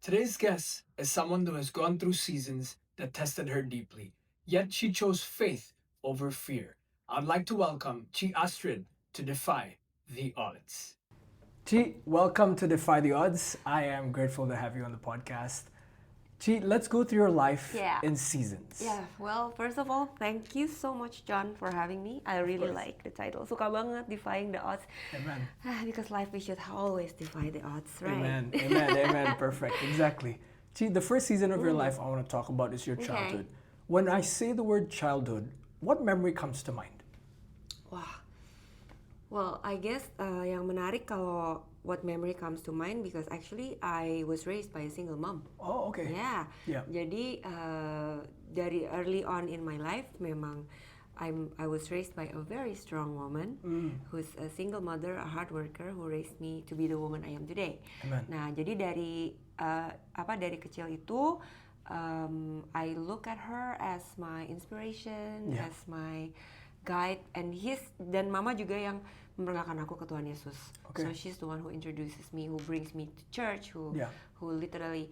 Today's guest is someone who has gone through seasons that tested her deeply, yet she chose faith over fear. I'd like to welcome Chi Astrid to Defy the Odds. Chi, welcome to Defy the Odds. I am grateful to have you on the podcast. Chi, let's go through your life Yeah. in seasons. Yeah, well, first of all, thank you so much, John, for having me. I really course. like the title. Suka banget defying the odds. Amen. Because life, we should always defy the odds, right? Amen. Amen. Amen. Perfect. Exactly. Chi, the first season of your life I want to talk about is your Okay. childhood. When I say the word childhood, what memory comes to mind? Wah. Well, I guess yang menarik kalau what memory comes to mind because actually I was raised by a single mom. Oh, okay. Yeah. Yeah. Jadi dari early on in my life memang I was raised by a very strong woman who's a single mother, a hard worker who raised me to be the woman I am today. Amen. Nah, jadi dari dari kecil itu I look at her as my inspiration, Yeah. as my guide, and dan mama juga yang memperkenalkan aku ke Tuhan Yesus. Okay. So she's the one who introduces me, who brings me to church, who Yeah. literally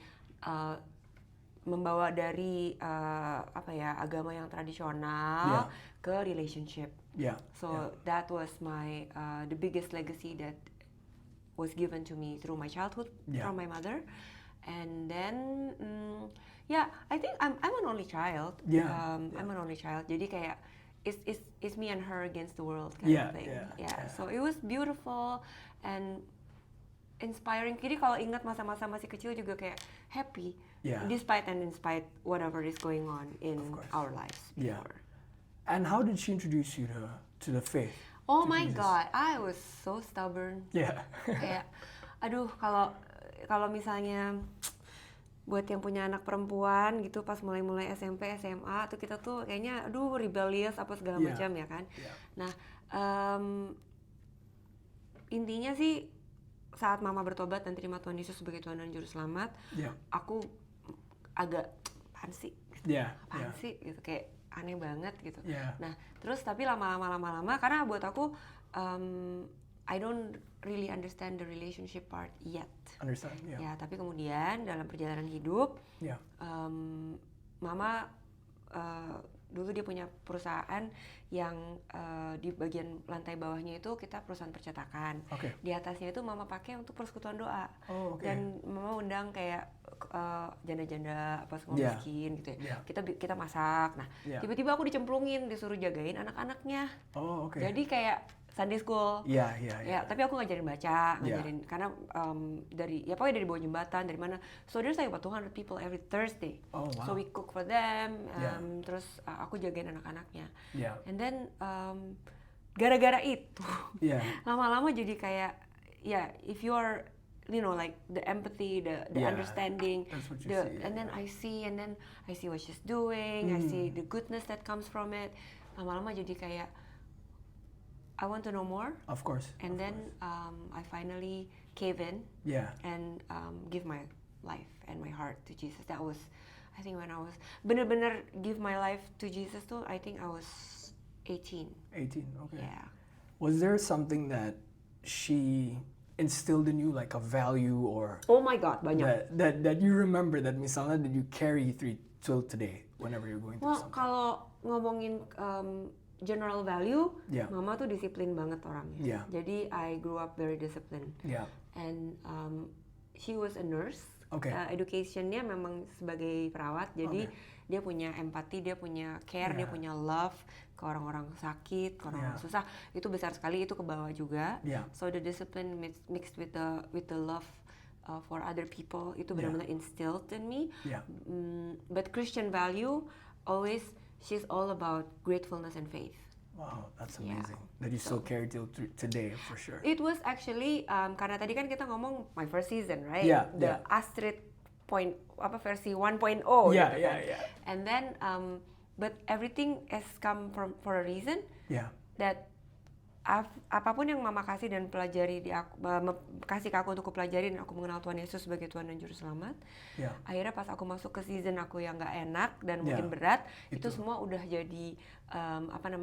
membawa dari agama yang tradisional ke relationship. Yeah. So that was my the biggest legacy that was given to me through my childhood from my mother. And then I think I'm an only child. I'm an only child. Jadi kayak it's me and her against the world kind of thing. Yeah. So it was beautiful and inspiring. Jadi kalau ingat masa-masa masih kecil juga kayak happy, despite whatever is going on in our lives before. And how did she introduce you to the faith? Oh to my Jesus? God, I was so stubborn. Yeah. Kayak, aduh kalau misalnya buat yang punya anak perempuan gitu pas mulai SMP SMA tuh kita tuh kayaknya rebellious apa segala macam ya kan. Nah intinya sih saat mama bertobat dan terima Tuhan Yesus sebagai Tuhan dan Juru Selamat, aku agak apaan sih gitu kayak aneh banget gitu. Nah terus tapi lama-lama karena buat aku I don't really understand the relationship part yet. Understand, Ya, tapi kemudian dalam perjalanan hidup, mama dulu dia punya perusahaan yang di bagian lantai bawahnya itu kita perusahaan percetakan. Okay. Di atasnya itu mama pakai untuk persekutuan doa. Oh, okay. Dan mama undang kayak janda-janda apa semua miskin gitu ya. Kita masak. Nah, tiba-tiba aku dicemplungin disuruh jagain anak-anaknya. Oh, okay. Jadi kayak Sunday school. Ya, tapi aku ngajarin baca, karena pokoknya dari bawah jembatan, dari mana. So there's like about 200 people every Thursday. Oh, wow. So we cook for them, terus aku jagain anak-anaknya. And then gara-gara itu, lama-lama jadi kayak, if you are, like the empathy, the understanding, that's what you see, and then I see what she's doing, I see the goodness that comes from it. Lama-lama jadi kayak I want to know more. Of course. And then I finally cave in and give my life and my heart to Jesus. That was, I think, when I was bener-bener give my life to Jesus too. I think I was 18. 18, okay. Yeah. Was there something that she instilled in you, like a value or Oh my God, banyak. that you remember that misalnya that you carry through till today whenever you're going through Well, something? kalau ngomongin general value, Yeah. mama tuh disiplin banget orangnya. Yeah. Jadi I grew up very disciplined. Yeah. And she was a nurse. Okay. Educationnya memang sebagai perawat, jadi dia punya empati, dia punya care, dia punya love ke orang-orang sakit, ke orang-orang susah. Itu besar sekali, itu ke bawah juga. So the discipline mixed with the love for other people itu benar-benar instilled in me. But Christian value always, she's all about gratefulness and faith. Wow, that's amazing. That you still carry till today, for sure. It was actually karena tadi kan kita ngomong my first season, right? The Astrid versi 1.0 Yeah. And then but everything has come for a reason. That apapun yang mama kasih dan pelajari kasih ke aku untuk kupelajari dan aku mengenal Tuhan Yesus sebagai Tuhan dan Juru Selamat. Akhirnya pas aku masuk ke season aku yang nggak enak dan mungkin berat, itu semua udah jadi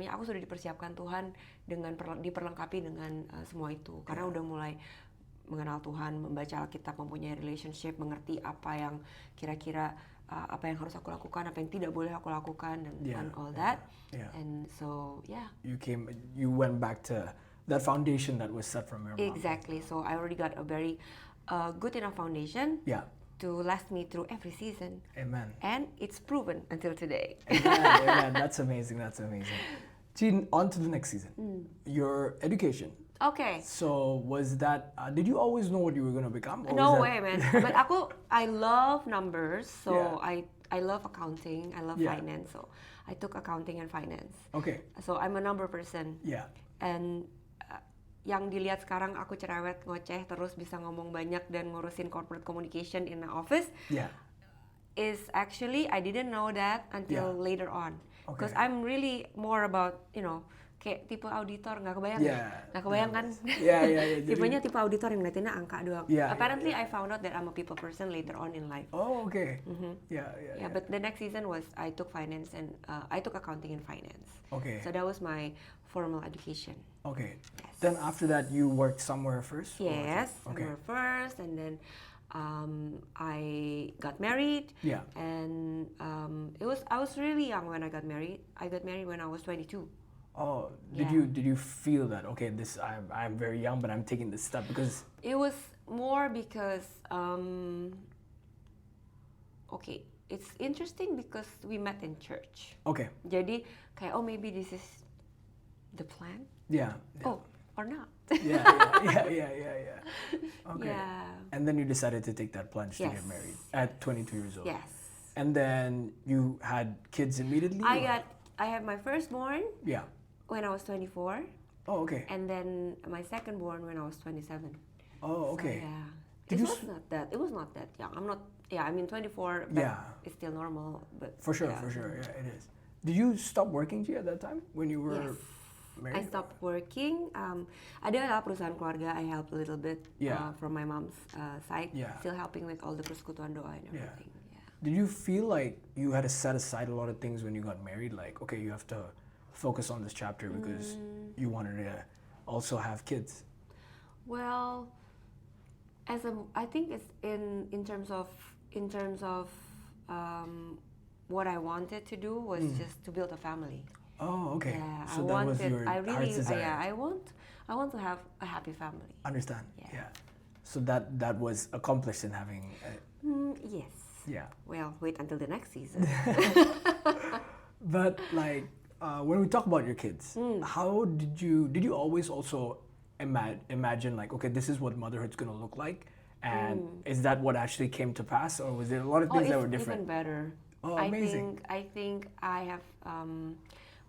aku sudah dipersiapkan Tuhan dengan diperlengkapi dengan semua itu karena udah mulai mengenal Tuhan, membaca Alkitab, mempunyai relationship, mengerti apa yang kira-kira apa yang harus aku lakukan, apa yang tidak boleh aku lakukan, and all that. And so you went back to that foundation that was set from your mom. Exactly. So I already got a very good enough foundation to last me through every season. Amen. And it's proven until today. Amen. That's amazing. Jean, on to the next season. Your education. Okay. So was that, did you always know what you were going to become? Or No was way, man. But I love numbers, so I love accounting, I love finance, so I took accounting and finance. Okay. So I'm a number person. Yeah. And yang dilihat sekarang aku cerewet, ngoceh, terus bisa ngomong banyak dan ngurusin corporate communication in the office. Yeah. Is actually, I didn't know that until later on. Because I'm really more about, kayak tipe auditor, nggak kebayang kan? Tipenya tipe auditor yang ngeliatinnya angka doang. Apparently I found out that I'm a people person later on in life. Oh, okay. Yeah, but the next season was I took finance and I took accounting and finance. Okay. So that was my formal education. Okay. Yes. Then after that you worked somewhere first? Yes, somewhere first, and then I got married. Yeah. And I was really young when I got married. I got married when I was 22. Oh, did you feel that I'm very young but I'm taking this step because it was more because it's interesting because we met in church. Okay. Jadi kayak maybe this is the plan. Yeah. Oh, or not. Yeah. Okay. Yeah. And then you decided to take that plunge to get married at 22 years old. Yes. And then you had kids immediately? I had my firstborn. Yeah. When I was 24. Oh, okay. And then my secondborn when I was 27. Oh, okay. So, yeah. It was not that young. I'm not. Yeah, I mean 24. But it's still normal. But for sure. Yeah, it is. Did you stop working, G, at that time when you were married? I stopped working. Ada perusahaan keluarga. I helped a little bit from my mom's side. Yeah. Still helping with all the persekutuan doa and everything. Yeah. Did you feel like you had to set aside a lot of things when you got married? Like, okay, you have to focus on this chapter because you wanted to also have kids? Well, I think it's in terms of what I wanted to do was just to build a family. Oh, okay. Yeah, so that was your heart's desire. Yeah, I want to have a happy family. Understand? Yeah. So that was accomplished in having. Yes. Yeah. Well, wait until the next season. But like. When we talk about your kids, how did you always also imagine like, okay, this is what motherhood's gonna look like, and is that what actually came to pass, or was there a lot of things that were different? Even better. Oh, amazing! I think I have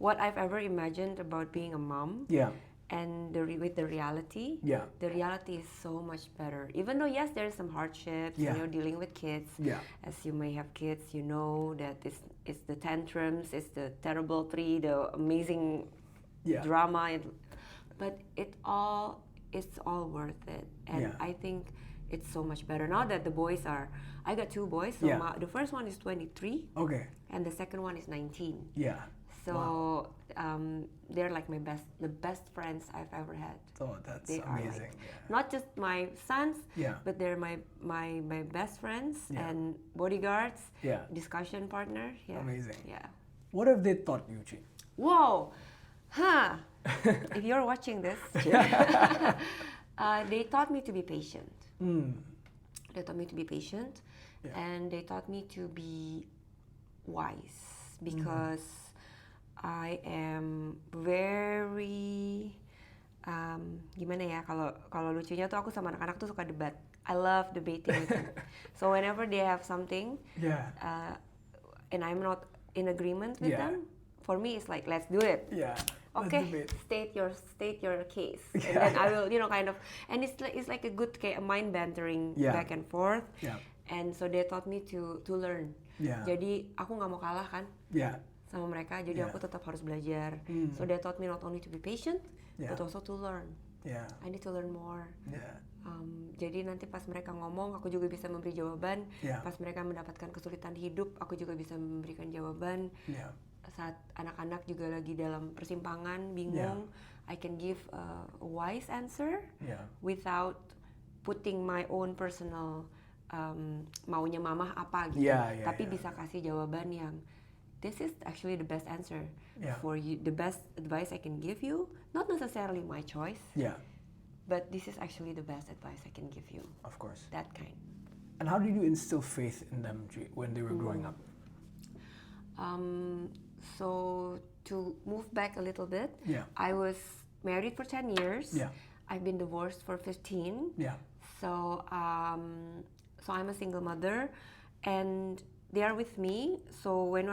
what I've ever imagined about being a mom. Yeah. And with the reality, the reality is so much better. Even though yes, there is some hardships, and you're dealing with kids. Yeah. As you may have kids, you know that it's the tantrums, it's the terrible tree, the amazing drama, but it's all worth it. And I think it's so much better now that the boys are. I got two boys. So the first one is 23. Okay. And the second one is 19. Yeah. So they're like the best friends I've ever had. Oh, that's they amazing. Are like, not just my sons, but they're my best friends and bodyguards, discussion partner. Yeah. Amazing. Yeah. What have they taught you, Chi? Whoa, if you're watching this, they taught me to be patient. They taught me to be patient, and they taught me to be wise because I am very gimana ya, kalau lucunya tuh aku sama anak-anak tuh suka debat. I love debating with them. So whenever they have something, and I'm not in agreement with them, for me it's like, let's do it. Yeah. Okay, state your case, and then I will, kind of, and it's like a good mind bantering back and forth. Yeah. And so they taught me to learn. Yeah. Jadi aku nggak mau kalah kan. Yeah. Sama mereka, jadi aku tetap harus belajar. So they taught me not only to be patient, but also to learn. Yeah. I need to learn more. Yeah. Jadi nanti pas mereka ngomong, aku juga bisa memberi jawaban. Yeah. Pas mereka mendapatkan kesulitan hidup, aku juga bisa memberikan jawaban. Yeah. Saat anak-anak juga lagi dalam persimpangan, bingung, I can give a wise answer without putting my own personal maunya mama apa gitu, tapi bisa kasih jawaban yang this is actually the best answer for you, the best advice I can give you, not necessarily my choice, but this is actually the best advice I can give you. Of course. That kind. And how did you instill faith in them when they were growing up? So to move back a little bit, I was married for 10 years. I've been divorced for 15. So so I'm a single mother, and they are with me. So when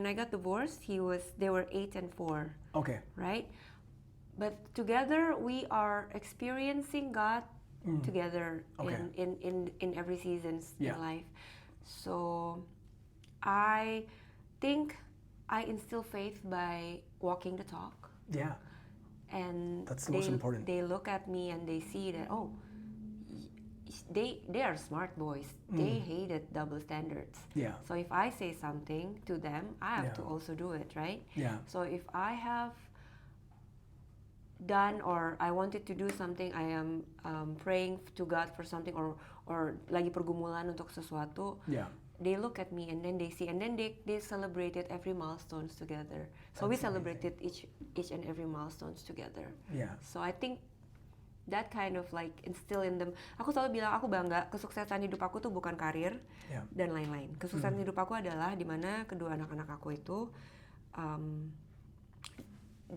I got divorced, they were 8 and 4. Okay. Right? But together we are experiencing God together in every seasons in life. So I think I instill faith by walking the talk. Yeah. And that's the most important. They look at me and they see that they are smart boys. They hated double standards. So if I say something to them, I have to also do it, right? So if I have done or I wanted to do something, I am praying to God for something or lagi pergumulan untuk sesuatu. They look at me and then they see, and then they celebrated every milestones together. So we celebrated each and every milestones together. So I think that kind of like instill in them. Aku selalu bilang aku bangga kesuksesan hidup aku tuh bukan karir dan lain-lain. Kesuksesan hidup aku adalah dimana kedua anak-anak aku itu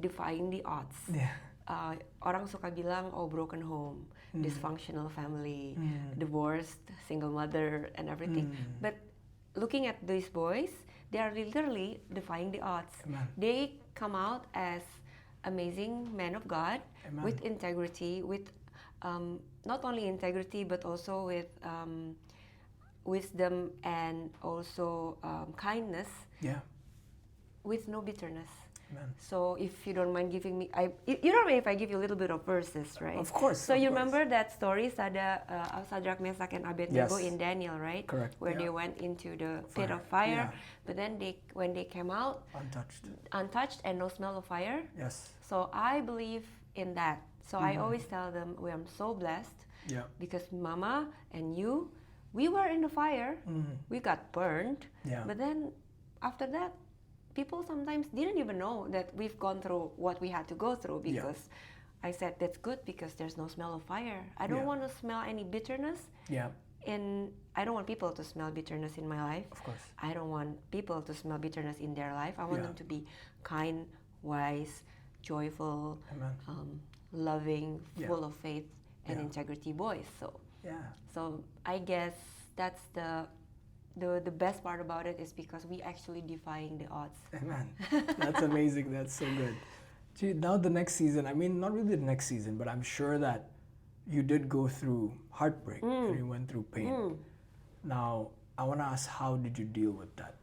defying the odds. Orang suka bilang broken home, dysfunctional family, divorced, single mother and everything. But looking at these boys, they are literally defying the odds. They come out as amazing men of God with integrity, with not only integrity but also with wisdom and also kindness, with no bitterness. So if you don't mind giving me, you don't mind if I give you a little bit of verses, right? Of course. So you remember that story, Shadrach, Meshach, and Abednego in Daniel, right? Correct. Where they went into the pit of fire, but then when they came out, untouched and no smell of fire. So I believe in that. So I always tell them we are so blessed because Mama and you, we were in the fire, we got burned, but then after that, people sometimes didn't even know that we've gone through what we had to go through because I said that's good because there's no smell of fire. I don't want to smell any bitterness. And I don't want people to smell bitterness in my life. Of course. I don't want people to smell bitterness in their life. I want them to be kind, wise, joyful, loving, full of faith and integrity boys. So I guess that's the best part about it is because we actually defying the odds. Amen. That's amazing. That's so good. Gee, now the next season, I mean, not really the next season, but I'm sure that you did go through heartbreak and you went through pain. Now, I want to ask, how did you deal with that?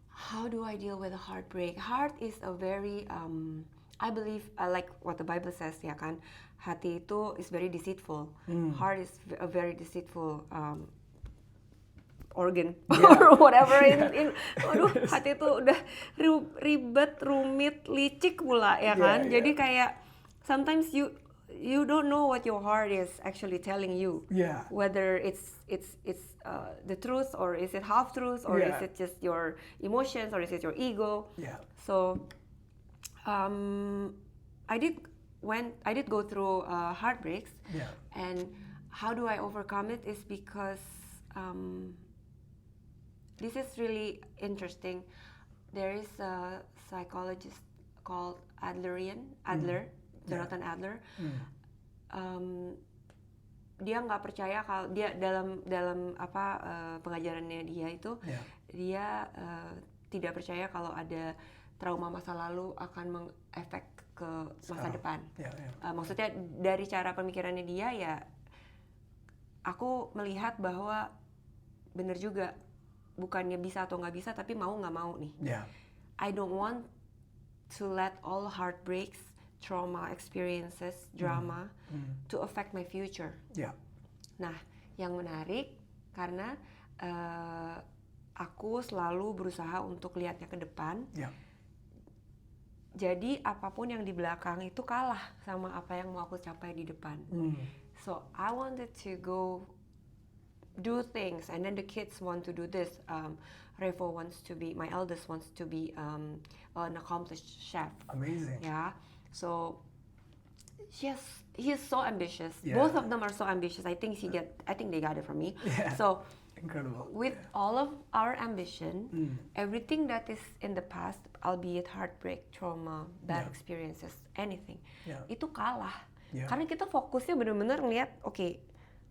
How do I deal with a heartbreak? Heart is a very, I believe, like what the Bible says, ya kan, hati itu is very deceitful. Heart is a very deceitful organ or whatever. Aduh, hati itu udah ribet, rumit, licik pula ya kan. Jadi kayak sometimes you don't know what your heart is actually telling you. Whether it's the truth or is it half truth or is it just your emotions or is it your ego? So I did go through heartbreaks. And how do I overcome it is because this is really interesting. There is a psychologist called Adler, Jonathan Adler. Dia nggak percaya kalau dia dalam pengajarannya dia itu dia tidak percaya kalau ada trauma masa lalu akan mengefek ke masa depan. Maksudnya dari cara pemikirannya dia ya, aku melihat bahwa benar juga. Bukannya bisa atau nggak bisa, tapi mau nggak mau nih. I don't want to let all heartbreaks, trauma experiences, drama to affect my future. Nah, yang menarik karena aku selalu berusaha untuk lihatnya ke depan. Jadi apapun yang di belakang itu kalah sama apa yang mau aku capai di depan. So I wanted to go do things, and then the kids want to do this. Revo wants to be, my eldest wants to be an accomplished chef. Amazing. Yeah. So yes, he's so ambitious. Yeah. Both of them are so ambitious. I think they got it from me. Yeah. So Incredible. with all of our ambition, everything that is in the past, albeit heartbreak, trauma, bad experiences, anything, itu kalah. Yeah. Karena kita fokusnya benar-benar ngeliat, okay,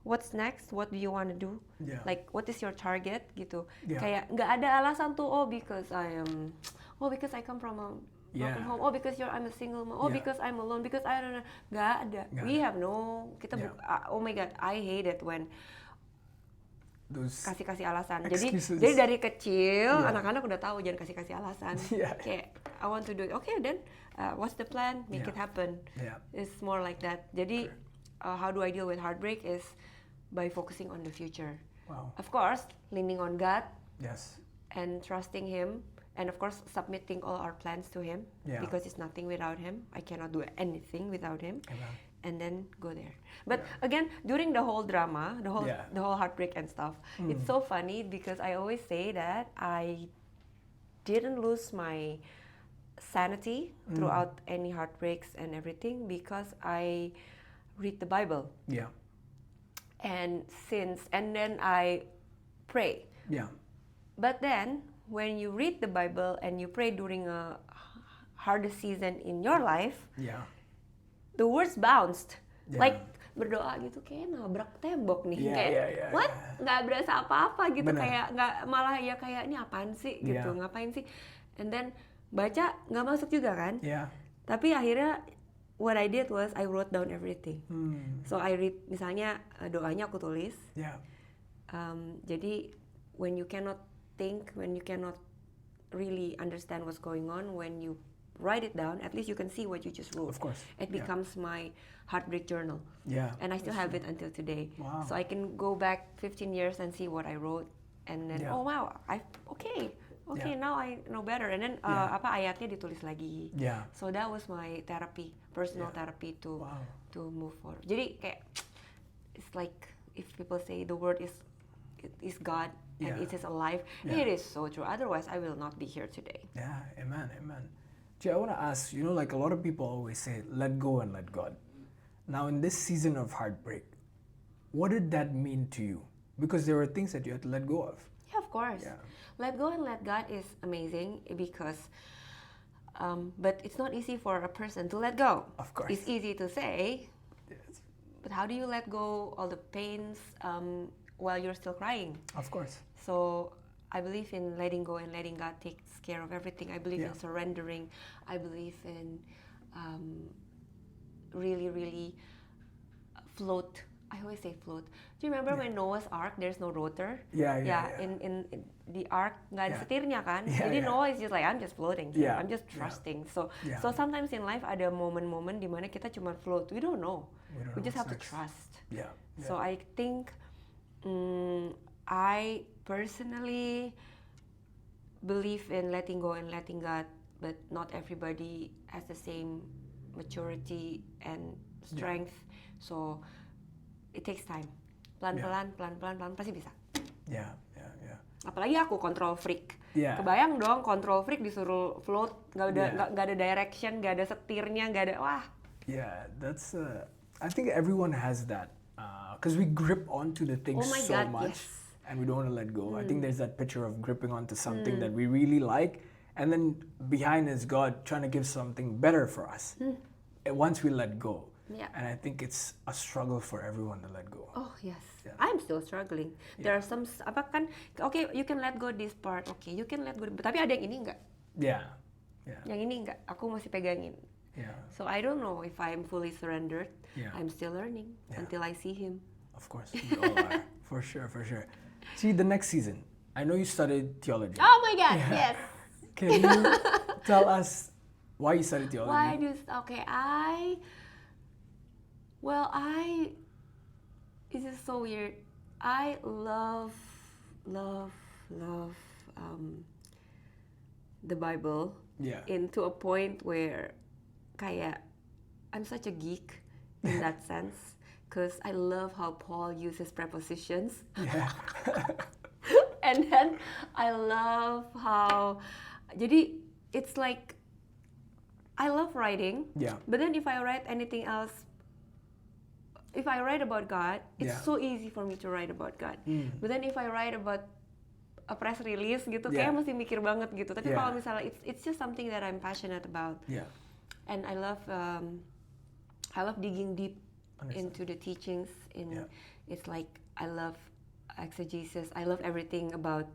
what's next? What do you want to do? Yeah. Like, what is your target? Gitu. Yeah. Kayak nggak ada alasan tuh, because I come from a broken home. Because I'm a single mom. Because I'm alone. Because I don't know. Nggak ada. We have no. Oh my God, I hate it when kasih alasan. Excuses. Jadi dari kecil anak-anak udah tahu jangan kasih alasan. Kayak I want to do it. Okay, then what's the plan? Make it happen. It's more like that. Jadi how do I deal with heartbreak is by focusing on the future. Wow. Of course, leaning on God. Yes. And trusting Him, and of course submitting all our plans to Him, because it's nothing without Him. I cannot do anything without Him. Amen. And then go there. But again, during the whole drama, the whole heartbreak and stuff, it's so funny because I always say that I didn't lose my sanity throughout any heartbreaks and everything because I read the Bible. Yeah. And then I pray. Yeah. But then when you read the Bible and you pray during a hardest season in your life, the words bounced. Like berdoa gitu kayak nabrak tembok nih. What? Nggak berasa apa-apa gitu. Bener. Kayak nggak, malah ya kayak ini apaan sih gitu, ngapain sih. And then baca nggak masuk juga kan. Tapi akhirnya what I did was I wrote down everything. So I read, misalnya doanya aku tulis. Jadi when you cannot think, when you cannot really understand what's going on, when you write it down, at least you can see what you just wrote. Of course. It becomes my heartbreak journal. And I still have it until today. Wow. So I can go back 15 years and see what I wrote, and then oh wow, okay, now I know better. And then ayatnya ditulis lagi. So that was my therapy, personal therapy to move forward. Jadi kayak it's like if people say the word is God and it is alive, it is so true. Otherwise, I will not be here today. Yeah, amen. Jay, I want to ask, like a lot of people always say, let go and let God. Now, in this season of heartbreak, what did that mean to you? Because there were things that you had to let go of. Yeah, of course. Let go and let God is amazing because, but it's not easy for a person to let go. Of course. It's easy to say, Yes. but how do you let go all the pains while you're still crying? Of course. So I believe in letting go and letting God take care of everything. I believe in surrendering. I believe in really float. I always say float. Do you remember when Noah's Ark, there's no rotor? In the Ark, nggak ada setirnya kan? Jadi Noah is just like, I'm just floating here. I'm just trusting. So sometimes in life ada momen-momen di mana kita cuma float. We don't know. We just have to trust. So I think I personally believe in letting go and letting God, but not everybody has the same maturity and strength. So it takes time. Pelan-pelan pasti bisa. Apalagi aku control freak. Kebayang dong control freak disuruh float, nggak ada direction, nggak ada setirnya, nggak ada That's I think everyone has that because we grip onto the things so much. Yes. And we don't want to let go. I think there's that picture of gripping onto something that we really like, and then behind is God trying to give something better for us. And once we let go, and I think it's a struggle for everyone to let go. Oh yes, I'm still struggling. There are some okay, you can let go this part. Okay, you can let go. Tapi ada yang ini enggak? Yang ini enggak. Aku masih pegangin. So I don't know if I'm fully surrendered. I'm still learning until I see Him. Of course, we all are. For sure. See, the next season, I know you studied theology. Oh my God, yes. Can you tell us why you studied theology? This is so weird. I love the Bible. Into a point where kayak I'm such a geek in that sense. because I love how Paul uses prepositions. Yeah. And then I love how, jadi it's like, I love writing, Yeah. but then if I write anything else, if I write about God, it's Yeah. so easy for me to write about God. But then if I write about a press release gitu, Yeah. kayak mesti mikir banget gitu. Tapi Yeah. kalau misalnya it's just something that I'm passionate about, Yeah. and I love digging deep Understand. into the teachings. Yeah. It's like I love exegesis. I love everything about.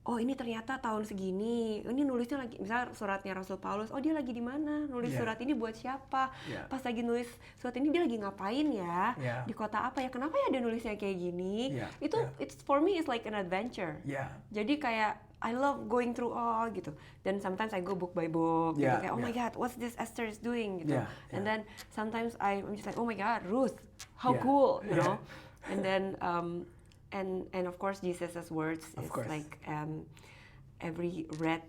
Oh ini ternyata tahun segini, ini nulisnya lagi, misalnya suratnya Rasul Paulus, oh dia lagi di mana, nulis Yeah. surat ini buat siapa, Yeah. pas lagi nulis surat ini dia lagi ngapain ya, Yeah. di kota apa ya, kenapa ya dia nulisnya kayak gini, Yeah. itu Yeah. it's for me it's like an adventure. Yeah. Jadi kayak I love going through all gitu. Then sometimes I go book by book, Yeah, gitu. Kayak oh my yeah. god, what's this Esther is doing gitu. Yeah, And yeah. then sometimes I'm just like oh my god, Ruth, how Yeah, cool, you yeah. know. And then and of course Jesus' words Of is course. like every read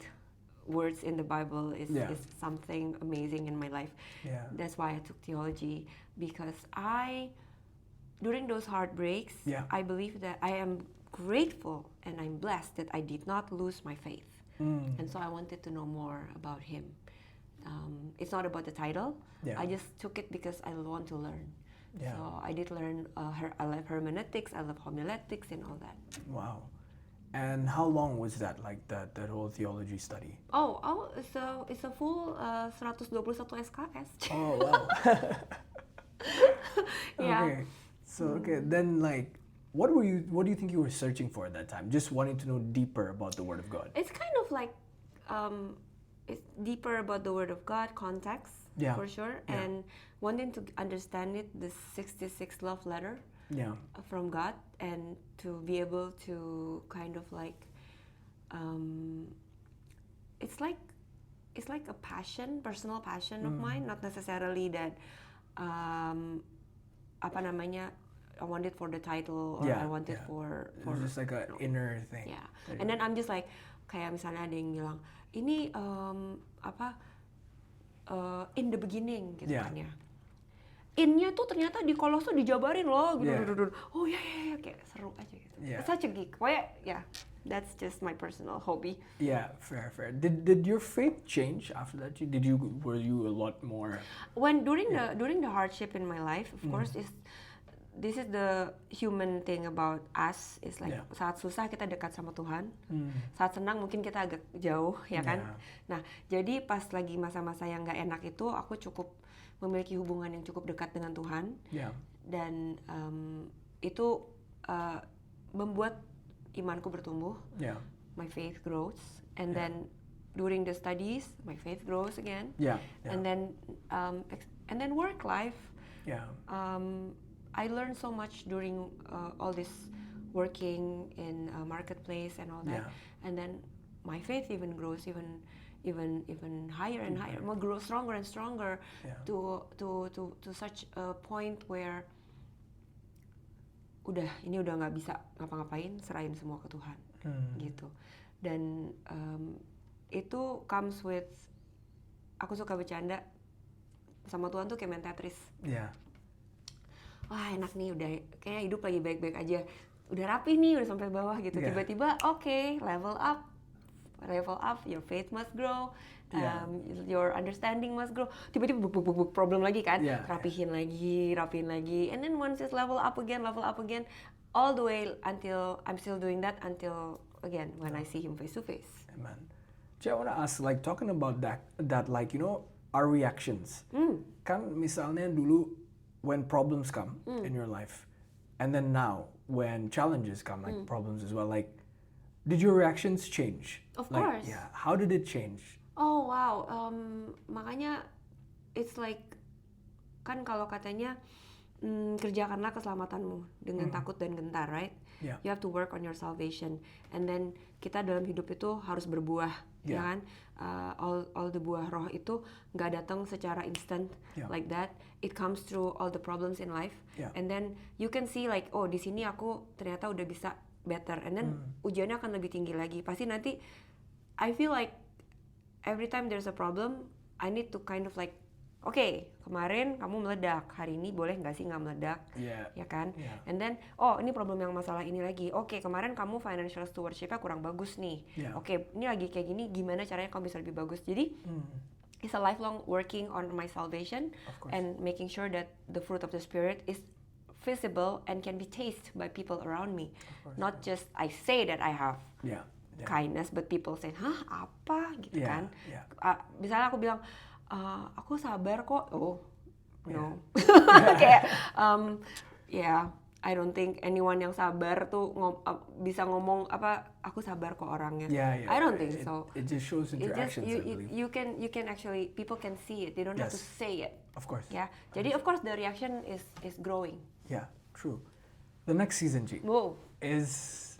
words in the Bible is Yeah. something amazing in my life. Yeah. That's why I took theology, because during those heartbreaks, Yeah. I believe that I am grateful and I'm blessed that I did not lose my faith. And so I wanted to know more about him. It's not about the title. Yeah. I just took it because I want to learn. Yeah. So I did learn. I love hermeneutics. I love homiletics and all that. Wow. And how long was that, like that whole theology study? Oh, it's a full 121 SKS. Oh wow. Yeah. Okay. So then like what do you think you were searching for at that time? Just wanting to know deeper about the Word of God. It's kind of like it's deeper about the Word of God, context, Yeah. for sure, Yeah. and wanting to understand it, the 66 love letter Yeah. from God, and to be able to kind of like, it's like a passion, personal passion of mine, not necessarily that, apa namanya, I want it for the title or Yeah, I want it yeah. for It was just like an inner thing. yeah. that And you- then I'm just like, kayak misalnya ada yang bilang, ini in the beginning gitu Yeah. kan ya. In-nya tuh ternyata di Kolose dijabarin loh gitu. Yeah. Oh ya kayak seru aja gitu. Yeah. Such a geek. Pokoknya ya, that's just my personal hobby. Yeah, fair. Did your faith change after that? Were you a lot more? When during the hardship in my life, of course, this is the human thing about us, is like Yeah. saat susah kita dekat sama Tuhan, saat senang mungkin kita agak jauh, ya kan? Yeah. Nah, jadi pas lagi masa-masa yang nggak enak itu, aku cukup memiliki hubungan yang cukup dekat dengan Tuhan, Yeah. dan itu membuat imanku bertumbuh, Yeah. my faith grows, and Yeah. then during the studies, my faith grows again, Yeah. Yeah. and then work life. Yeah. I learned so much during all this working in a marketplace and all that, Yeah. and then my faith even grows even higher and higher, more grow stronger and stronger, Yeah. to such a point where ini udah nggak bisa ngapa-ngapain, serahin semua ke Tuhan, gitu. Dan itu comes with, aku suka bercanda sama Tuhan tuh kayak main Tetris. Yeah. Wah enak nih, udah kayak hidup lagi baik-baik aja, udah rapi nih, udah sampai bawah gitu. Yeah. Tiba-tiba oke, level up, your faith must grow, Yeah. your understanding must grow. Tiba-tiba buk problem lagi kan, Yeah. rapihin lagi, and then once it's level up again, all the way until I'm still doing that until again when I see him face to face. Amen. Jay, I want to ask, like talking about that like our reactions. Kan misalnya dulu when problems come in your life, and then now when challenges come, like problems as well, like did your reactions change? Of Like, course. Yeah. How did it change? Oh wow, makanya it's like, kan kalau katanya kerjakanlah keselamatanmu dengan takut dan gentar, right? Yeah. You have to work on your salvation, and then kita dalam hidup itu harus berbuah, ya Yeah. kan? All the buah roh itu nggak datang secara instant Yeah. like that. It comes through all the problems in life, Yeah. and then you can see like, oh di sini aku ternyata udah bisa better, and then ujiannya akan lebih tinggi lagi. Pasti nanti I feel like every time there's a problem, I need to kind of like Oke, kemarin kamu meledak, hari ini boleh nggak sih nggak meledak? Yeah. Ya kan? Yeah. And then, ini problem yang masalah ini lagi. Oke, kemarin kamu financial stewardship-nya kurang bagus nih. Yeah. Oke, ini lagi kayak gini, gimana caranya kamu bisa lebih bagus? Jadi, it's a lifelong working on my salvation Of course. and making sure that the fruit of the spirit is visible and can be tasted by people around me. course, Not just I say that I have Yeah. Yeah. kindness, but people say, hah apa gitu Yeah, kan? yeah. Misalnya aku bilang, aku sabar kok. Oh, Yeah. no. Kayak, I don't think anyone yang sabar tuh bisa ngomong aku sabar kok orangnya. Yeah, yeah. I don't think so. It just shows in your actions, I believe. You can actually, people can see it. They don't have to Yes. say it. Of course. Ya, jadi of course the reaction is growing. Yeah, true. The next season, G, Whoa, is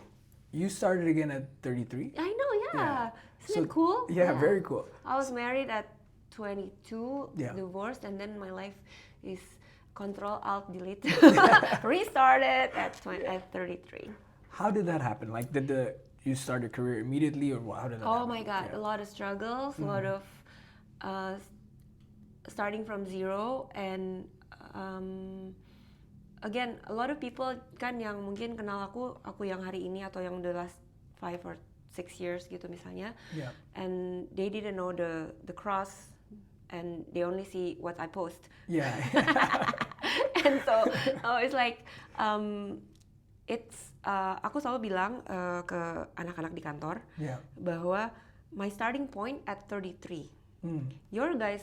you started again at 33? I know, yeah. Yeah. Isn't it cool? Yeah, very cool. I was married at 22, Yeah. divorced, and then my life is Control Alt Delete, restarted at 33. How did that happen? Like, you start your career immediately, or how did that Oh happen? my God, Yeah. a lot of struggles, a lot of starting from zero, and again, a lot of people kan yang mungkin kenal aku yang hari ini atau yang the last 5 or 6 years gitu misalnya, Yeah. and they didn't know the cross, and they only see what I post. Yeah. And so it's like aku selalu bilang ke anak-anak di kantor Yeah. bahwa my starting point at 33. Your guys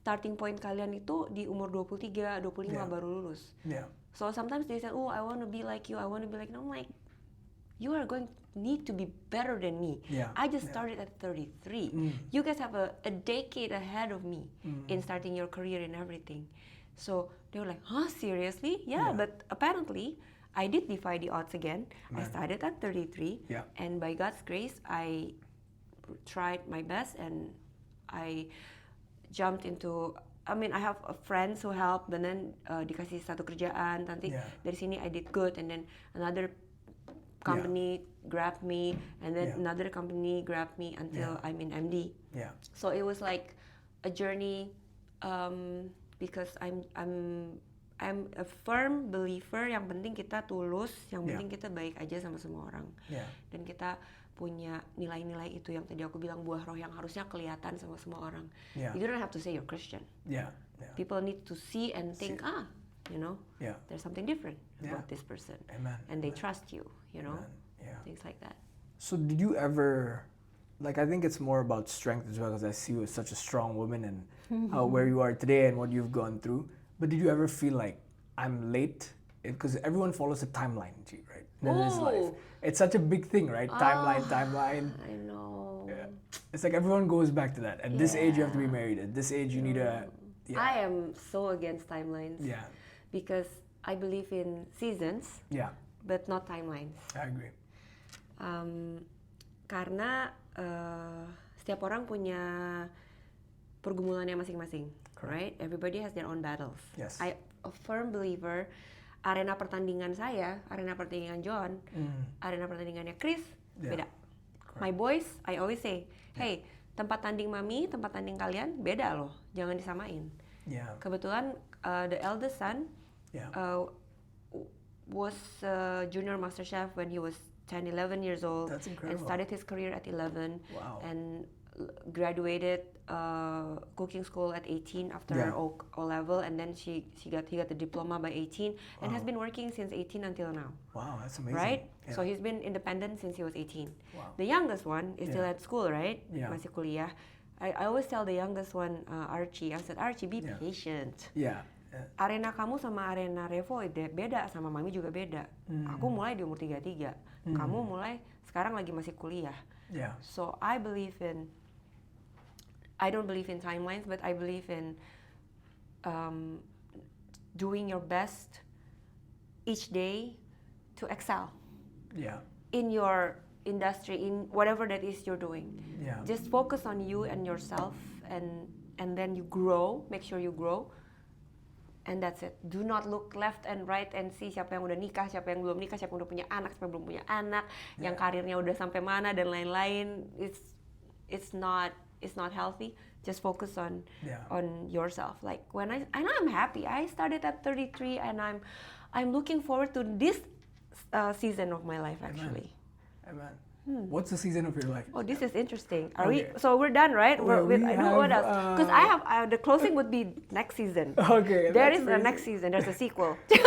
starting point kalian itu di umur 23, 25 Yeah. baru lulus. Yeah. So sometimes they say, "Oh, I want to be like you. I want to be like." And I'm like, you are going to need to be better than me. Yeah. I just Yeah. started at 33. You guys have a decade ahead of me in starting your career and everything. So they were like, "Huh, seriously?" Yeah, Yeah. but apparently I did defy the odds again. I started at 33, Yeah. and by God's grace, I tried my best and I jumped into. I mean, I have friends who helped, and then dikasih satu kerjaan. Nanti Yeah. dari sini I did good, and then another company grabbed me, and then Yeah. another company grabbed me until Yeah. I'm in MD. Yeah. So it was like a journey, because I'm a firm believer. Yang penting kita tulus, yang Yeah. penting kita baik aja sama semua orang, Yeah. dan kita punya nilai-nilai itu yang tadi aku bilang buah roh yang harusnya kelihatan sama semua orang. Yeah. You don't have to say you're Christian. Yeah. Yeah. People need to see and think, Yeah. there's something different Yeah. about this person, Amen. and they Amen. trust you, Amen. Yeah. things like that. So did you ever, like, I think it's more about strength as well, because I see you as such a strong woman and where you are today and what you've gone through. But did you ever feel like I'm late? Because everyone follows a timeline, G, right? In this life, Oh. it's such a big thing, right? Timeline. I know. Yeah. It's like everyone goes back to that. At this age, you have to be married. At this age, you need a. Yeah. I am so against timelines. Yeah. Because I believe in seasons, Yeah. but not timelines. I agree. Karena setiap orang punya pergumulannya masing-masing, right? Everybody has their own battles. Yes. I a firm believer. Arena pertandingan saya, arena pertandingan John, arena pertandingannya Chris, Yeah. beda. My boys, I always say, hey, tempat tanding mami, tempat tanding kalian beda loh, jangan disamain. Yeah. Kebetulan the eldest son Yeah. was junior master chef when he was 10, 11 years old. That's And incredible. started his career at 11. Wow. And graduated cooking school at 18 after Yeah. O level, and then he got the diploma by 18, and has been working since 18 until now. Wow, that's amazing. Right? Yeah. So he's been independent since he was 18. Wow. The youngest one is still Yeah. at school, right? Yeah. Masih kuliah. I always tell the youngest one, Archie, I said, Archie, be Yeah. patient. Yeah. Yeah. Arena kamu sama arena Revo beda, sama Mami juga beda. Aku mulai di umur 33. Kamu mulai sekarang lagi masih kuliah. Yeah. So I don't believe in timelines, but I believe in doing your best each day to excel Yeah. in your industry, in whatever that is you're doing. Yeah. Just focus on you and yourself, and then you grow. Make sure you grow, and that's it. Do not look left and right and see siapa yang udah nikah, siapa yang belum nikah, siapa yang udah punya anak, siapa yang belum punya anak, yang karirnya udah sampai mana dan lain-lain. It's not healthy. just focus on Yeah. on yourself. Like when I know I'm happy. I started at 33, and I'm looking forward to this season of my life actually. Amen. What's the season of your life? Oh, this is interesting. Are Okay. we? So we're done, right? Well, we I know what have, else. Because I have the closing would be next season. Okay, There that's is a amazing. next season. There's a sequel. Yeah,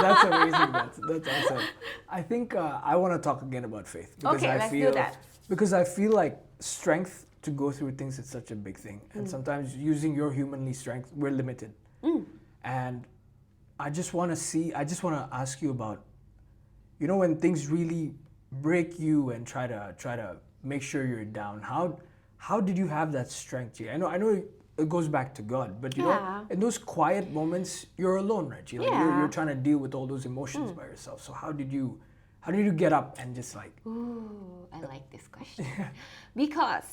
that's amazing. That's awesome. I think I want to talk again about faith because Okay, I let's do feel that. because I feel like strength to go through things is such a big thing, and sometimes using your humanly strength, we're limited. And I just want to ask you about, you know, when things really break you and try to make sure you're down. How did you have that strength, Gia? I know it goes back to God, but you know, Yeah. in those quiet moments, you're alone, right? Gia? Like, Yeah. you're trying to deal with all those emotions by yourself. So how did you get up and just like, Ooh, I like this question. Because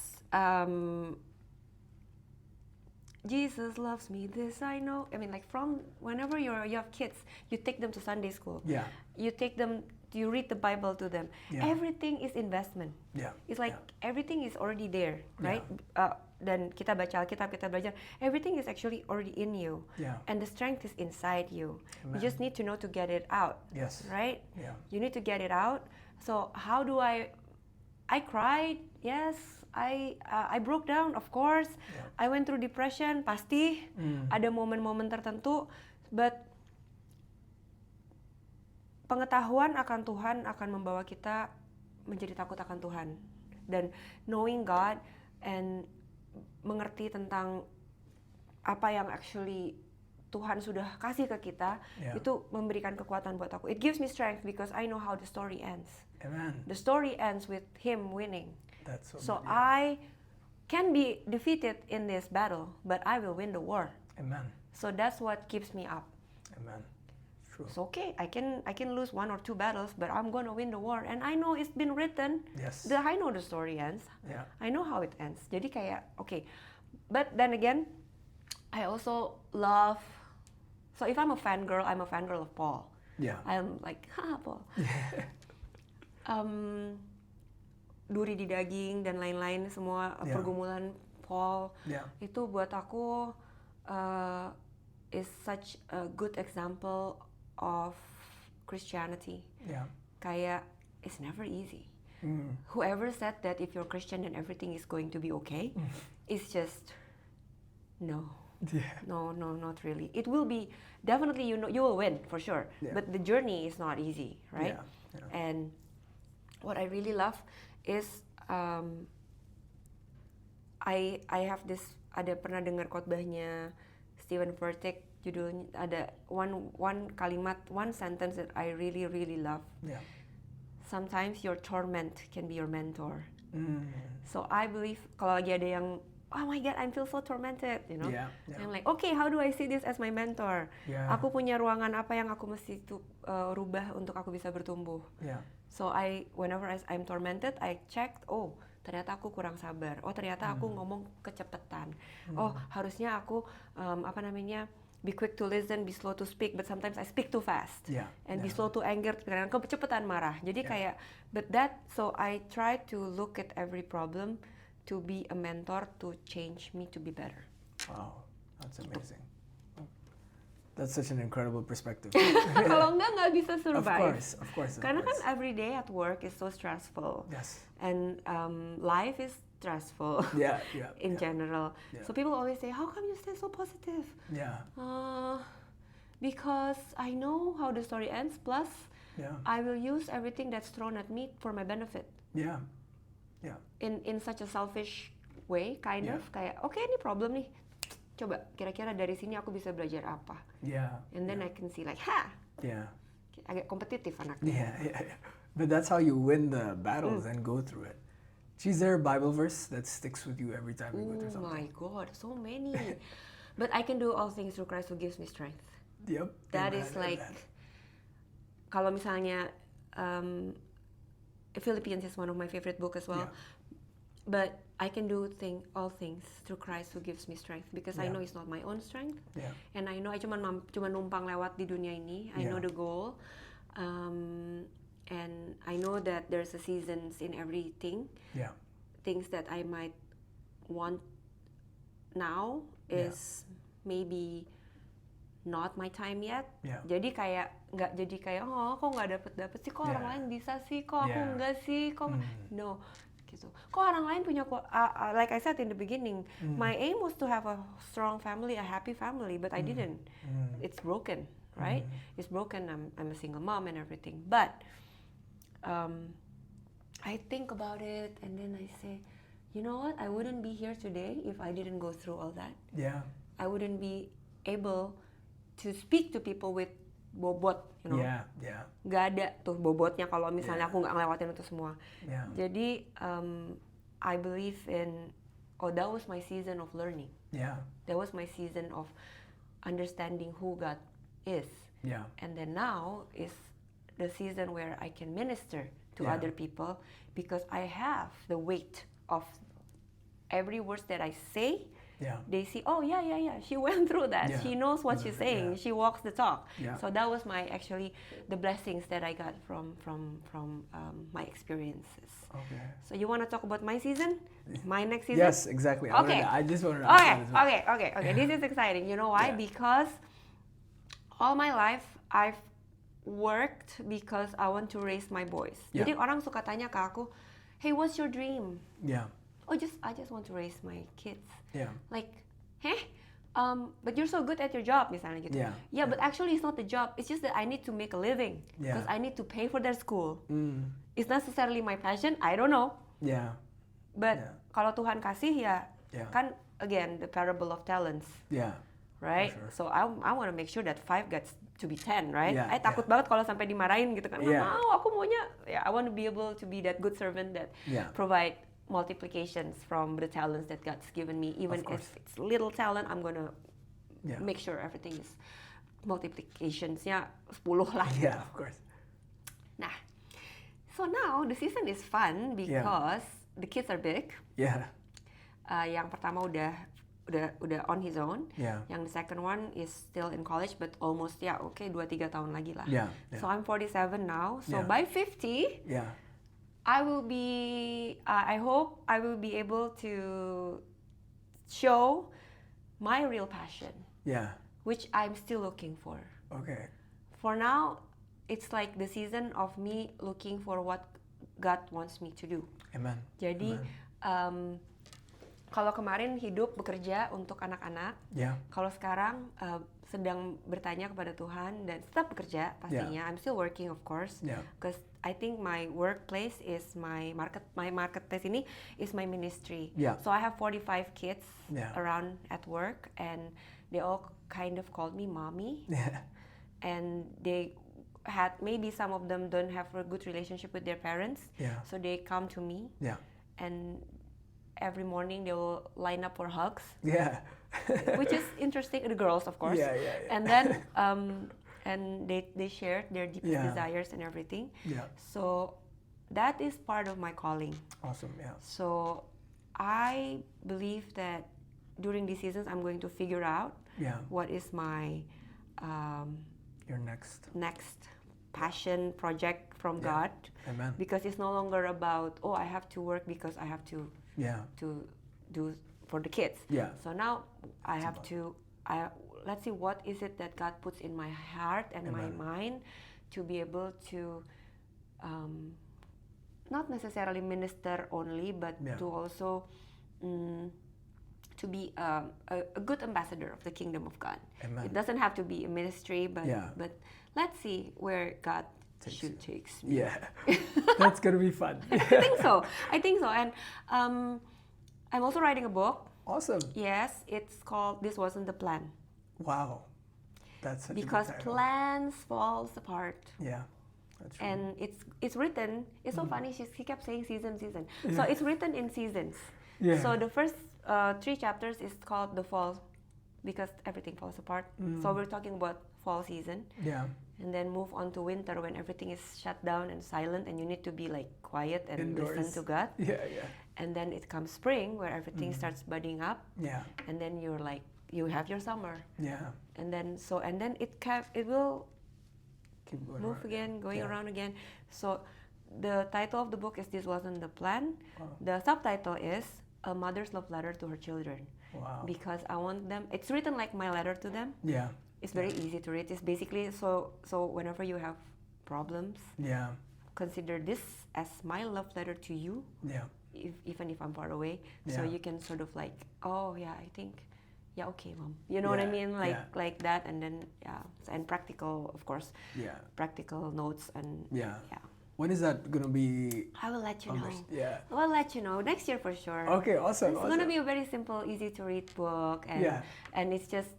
Jesus loves me, this I know. I mean, like from whenever you have kids, you take them to Sunday school. yeah, You take them, you read the Bible to them. Yeah. Everything is investment. yeah, It's like yeah. everything is already there, right? Dan kita baca Alkitab, kita belajar, everything is actually already in you. Yeah. And the strength is inside you. Amen. You just need to know to get it out. Yes. Right? Yeah. You need to get it out. So how do I cried, yes. I broke down, of course. Yeah. I went through depression, pasti. Ada momen-momen tertentu, but pengetahuan akan Tuhan akan membawa kita menjadi takut akan Tuhan. Dan knowing God and mengerti tentang apa yang actually Tuhan sudah kasih ke kita, Yeah. itu memberikan kekuatan buat aku. It gives me strength because I know how the story ends. Amen. The story ends with him winning. That's So good, yeah. I can be defeated in this battle, but I will win the war. Amen. So that's what keeps me up. Amen. True. It's okay. I can lose 1 or 2 battles, but I'm gonna win the war. And I know it's been written. Yes. I know the story ends. Yeah. I know how it ends. Jadi kayak okay. But then again, I also love. So if I'm a fangirl, I'm a fangirl of Paul. Yeah. I'm like, Paul. Duri di daging dan lain-lain semua Yeah. pergumulan Paul Yeah. itu buat aku is such a good example of Christianity. Yeah. Kayak it's never easy. Mm. Whoever said that if you're Christian then everything is going to be okay, it's just no. Yeah. No, not really. It will be definitely, you know, you will win for sure. Yeah. But the journey is not easy, right? Yeah, yeah. And what I really love is I have this, ada pernah dengar khotbahnya Stephen Furtick, judulnya ada one kalimat, one sentence that I really love. Yeah. Sometimes your torment can be your mentor. Mm. So I believe kalau lagi ada yang oh my God, I feel so tormented, you know. Yeah, yeah. I'm like, okay, how do I see this as my mentor? Yeah. Aku punya ruangan apa yang aku mesti rubah untuk aku bisa bertumbuh. Yeah. So whenever I'm tormented, I checked, oh ternyata aku kurang sabar. Oh ternyata aku ngomong kecepetan. Oh harusnya aku be quick to listen, be slow to speak, but sometimes I speak too fast. Yeah, And be yeah. slow to anger, kadang kecepetan marah. Jadi Yeah. kayak, so I try to look at every problem to be a mentor to change me to be better. Wow, that's amazing. That's such an incredible perspective. Kalau nggak bisa Of survive. course. Karena kan every day at work is so stressful. Yes. And life is stressful. Yeah. In general. Yeah. So people always say, how come you stay so positive? Yeah. Because I know how the story ends, plus Yeah. I will use everything that's thrown at me for my benefit. Yeah. In such a selfish way, kind Yeah. of. Kayak, okay, ini problem nih. Coba, kira-kira dari sini aku bisa belajar apa? Yeah. And then I can see like, Yeah. agak kompetitif anaknya. Yeah. But that's how you win the battles and go through it. Is there a Bible verse that sticks with you every time you go through Oh something? my God, so many. But I can do all things through Christ who gives me strength. Yep. That Amen, is like, amen. kalau misalnya Philippians is one of my favorite book as well. Yeah. But I can do all things through Christ who gives me strength because I Yeah. know it's not my own strength. Yeah. And I know I cuma numpang lewat di dunia ini. I know Yeah. the goal. And I know that there's a seasons in everything. Yeah. Things that I might want now is maybe not my time yet. Jadi kayak nggak jadi kayak kok nggak dapet sih, kok orang lain bisa sih, kok aku enggak sih, kok no gitu. Kok orang lain punya like I said in the beginning, my aim was to have a strong family, a happy family, but I didn't. It's broken, right? It's broken. I'm a single mom and everything, but I think about it and then I say, you know what? I wouldn't be here today if I didn't go through all that. Yeah. I wouldn't be able to speak to people with bobot, you know. Yeah. Gak ada tuh bobotnya kalau misalnya aku nggak ngelewatin itu semua. Jadi I believe in that was my season of learning. That was my season of understanding who God is. And then now is the season where I can minister to other people because I have the weight of every word that I say. They see, oh yeah, she went through that. She knows what she's saying. She walks the talk. So that was actually the blessings that I got from my experiences. Okay. So you want to talk about my season? My next season? Yes, exactly. Okay. I just wanted to ask that as well. Okay. This is exciting. You know why? Because all my life I've worked because I want to raise my boys. Jadi orang suka tanya ke aku, hey, what's your dream? Oh, I just want to raise my kids. Like, but you're so good at your job, misalnya gitu. But actually it's not the job. It's just that I need to make a living because I need to pay for their school. It's not necessarily my passion. I don't know. But kalau Tuhan kasih kan again the parable of talents. Right? Sure. So I want to make sure that 5 gets to be 10, right? Takut banget kalau sampai dimarahin gitu kan. Mau, aku maunya I want to be able to be that good servant that provide multiplications from the talents that God's given me. Even if it's little talent, I'm gonna make sure everything is multiplications-nya 10 lah. Of course. Nah, so now the season is fun because the kids are big. Yang pertama udah on his own. Yang the second one is still in college but almost 2-3 tahun lagi lah. So I'm 47 now. So by 50, I will be. I hope I will be able to show my real passion. Which I'm still looking for. Okay. For now, it's like the season of me looking for what God wants me to do. Amen. Jadi kalau kemarin hidup bekerja untuk anak-anak, kalau sekarang sedang bertanya kepada Tuhan dan tetap bekerja pastinya. I'm still working of course, because I think my workplace is my marketplace ini is my ministry. So I have 45 kids around at work and they all kind of called me mommy. And they had maybe some of them don't have a good relationship with their parents. So they come to me. And every morning they will line up for hugs. Which is interesting, the girls of course. And then and they shared their deepest desires and everything. So that is part of my calling. Awesome. So I believe that during these seasons I'm going to figure out what is my your next passion project from God. Amen. Because it's no longer about I have to work because I have to do for the kids. So now I have to let's see what is it that God puts in my heart and my mind to be able to not necessarily minister only, but to also to be a good ambassador of the kingdom of God. Amen. It doesn't have to be a ministry, but let's see where God takes me. That's gonna be fun. I think so. And I'm also writing a book. Awesome. Yes, it's called This Wasn't the Plan. Wow. That's such because a good title. plans falls apart. That's true. And it's written. It's so funny. She kept saying season. So it's written in seasons. So the first 3 chapters is called the fall, because everything falls apart. So we're talking about fall season. And then move on to winter when everything is shut down and silent, and you need to be like quiet and Indoors. listen to God. And then it comes spring where everything starts budding up. And then you're like, you have your summer. And then it will Keep going move around. again, going around again. So the title of the book is This Wasn't the Plan. The subtitle is a mother's love letter to her children. Wow. Because I want them, it's written like my letter to them. Yeah. It's very easy to read. It's basically, so whenever you have problems, Yeah. consider this as my love letter to you, Yeah. even if I'm far away. So Yeah. you can sort of like, oh yeah, I think, yeah, okay, mom. You know what I Yeah, mean? Like yeah. like that, and then and practical, of course, Yeah. practical notes and Yeah. yeah. When is that gonna be I will let you know. published? Yeah. I'll let you know next year for sure. Okay. Awesome. It's awesome. gonna be a very simple, easy to read book, and Yeah. and it's just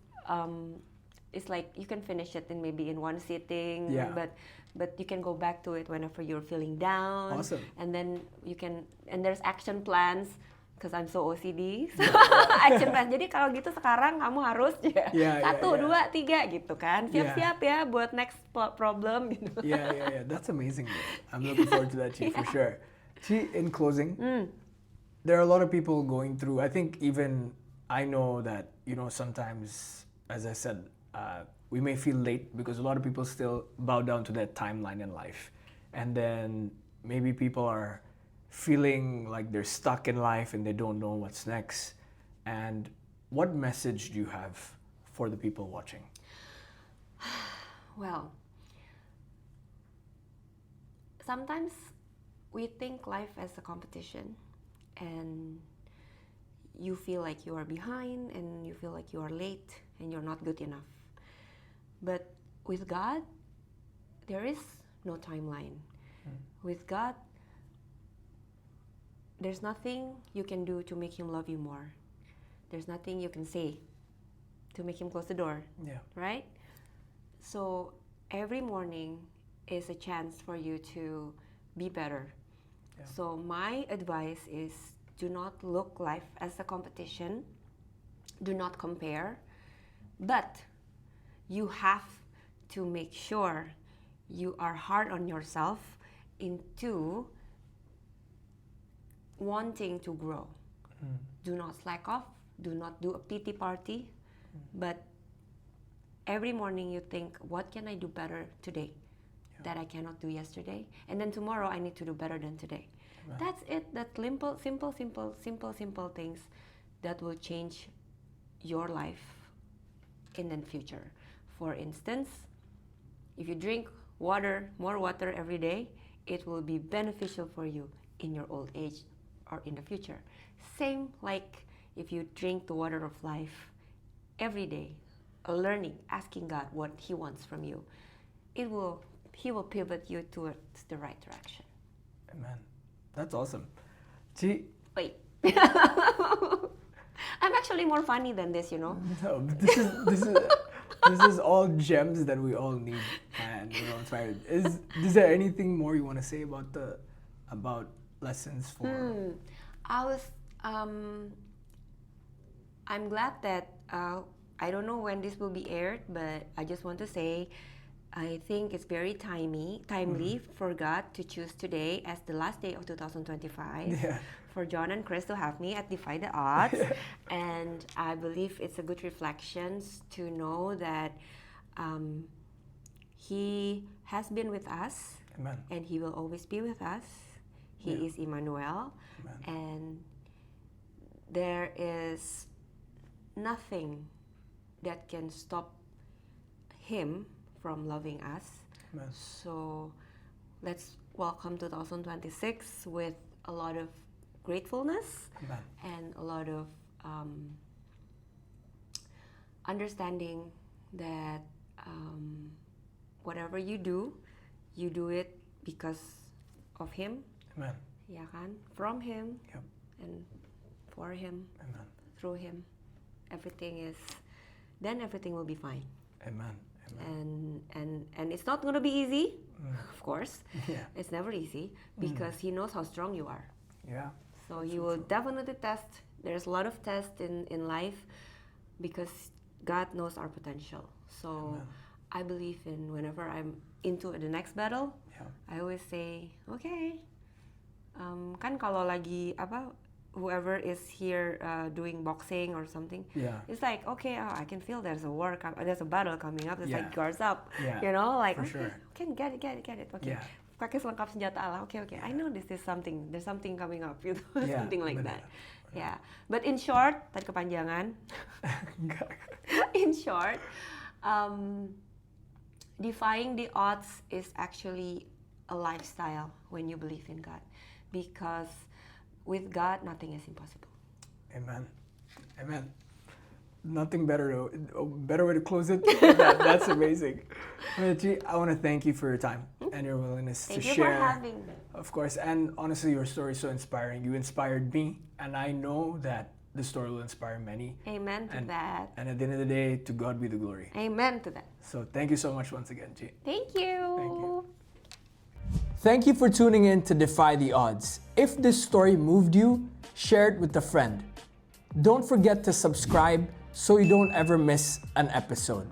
it's like you can finish it in maybe in one sitting, Yeah. but you can go back to it whenever you're feeling down. Awesome. And then you can, and there's action plans because I'm so OCD. So action plans. Jadi kalau gitu sekarang kamu harus Yeah, 1, yeah. 2, 3 gitu kan. Siap-siap ya buat next problem gitu. Yeah. That's amazing. Man. I'm looking forward to that, Chi, for sure. Chi, in closing, there are a lot of people going through. I think even I know that sometimes, as I said, we may feel late because a lot of people still bow down to that timeline in life, and then maybe people are feeling like they're stuck in life and they don't know what's next. And what message do you have for the people watching? Well, sometimes we think life as a competition, and you feel like you are behind and you feel like you are late and you're not good enough. But with God, there is no timeline. With God, there's nothing you can do to make Him love you more. There's nothing you can say to make Him close the door, Yeah. right? So every morning is a chance for you to be better. Yeah. So my advice is, do not look life as a competition. Do not compare. But you have to make sure you are hard on yourself into wanting to grow. Do not slack off. Do not do a pity party. But every morning you think, what can I do better today that I cannot do yesterday? And then tomorrow I need to do better than today. Right. That's it. That simple things that will change your life in the future. For instance, if you drink more water every day, it will be beneficial for you in your old age or in the future. Same like if you drink the water of life every day, learning, asking God what He wants from you, He will pivot you towards the right direction. Amen. That's awesome. Chi, Wait. I'm actually more funny than this, no, but this is all gems that we all need, and inspired. Is there anything more you want to say about lessons for? I'm glad that I don't know when this will be aired, but I just want to say I think it's very timely for God to choose today as the last day of 2025. Yeah. For John and Chris to have me at Defy the Odds. And I believe it's a good reflection to know that He has been with us. Amen. And He will always be with us. He is Emmanuel. Amen. And there is nothing that can stop Him from loving us. Amen. So let's welcome 2026 with a lot of gratefulness Amen. and a lot of understanding that whatever you do it because of Him. Amen. Ya kan? From Him Yep. and for Him, Amen. through Him. Then everything will be fine. Amen. Amen. And it's not going to be easy, of course. Yeah. It's never easy because He knows how strong you are. Yeah. So He will definitely test. There's a lot of tests in life because God knows our potential. So Amen. I believe in whenever I'm into the next battle, Yeah. I always say, okay. Kan kalau lagi whoever is here doing boxing or something, Yeah. it's like, okay, I can feel there's a battle coming up. It's Yeah. like guards up, Yeah, like for okay, sure. can get it. Okay, Yeah. pakai selengkap senjata Allah. Okay, I know there's something coming up, gitu. Yeah, something like benar. that. Yeah, but in short, tadi kepanjangan. Enggak. In short, defying the odds is actually a lifestyle when you believe in God, because with God nothing is impossible. Amen. Amen. Nothing better a better way to close it. That's amazing. Chi, I want to thank you for your time and your willingness Thank to you share. for having me. Of course, and honestly, your story is so inspiring. You inspired me, and I know that the story will inspire many. Amen to that. And at the end of the day, to God be the glory. Amen to that. So thank you so much once again, Chi. Thank you. Thank you. Thank you for tuning in to Defy the Odds. If this story moved you, share it with a friend. Don't forget to subscribe so you don't ever miss an episode.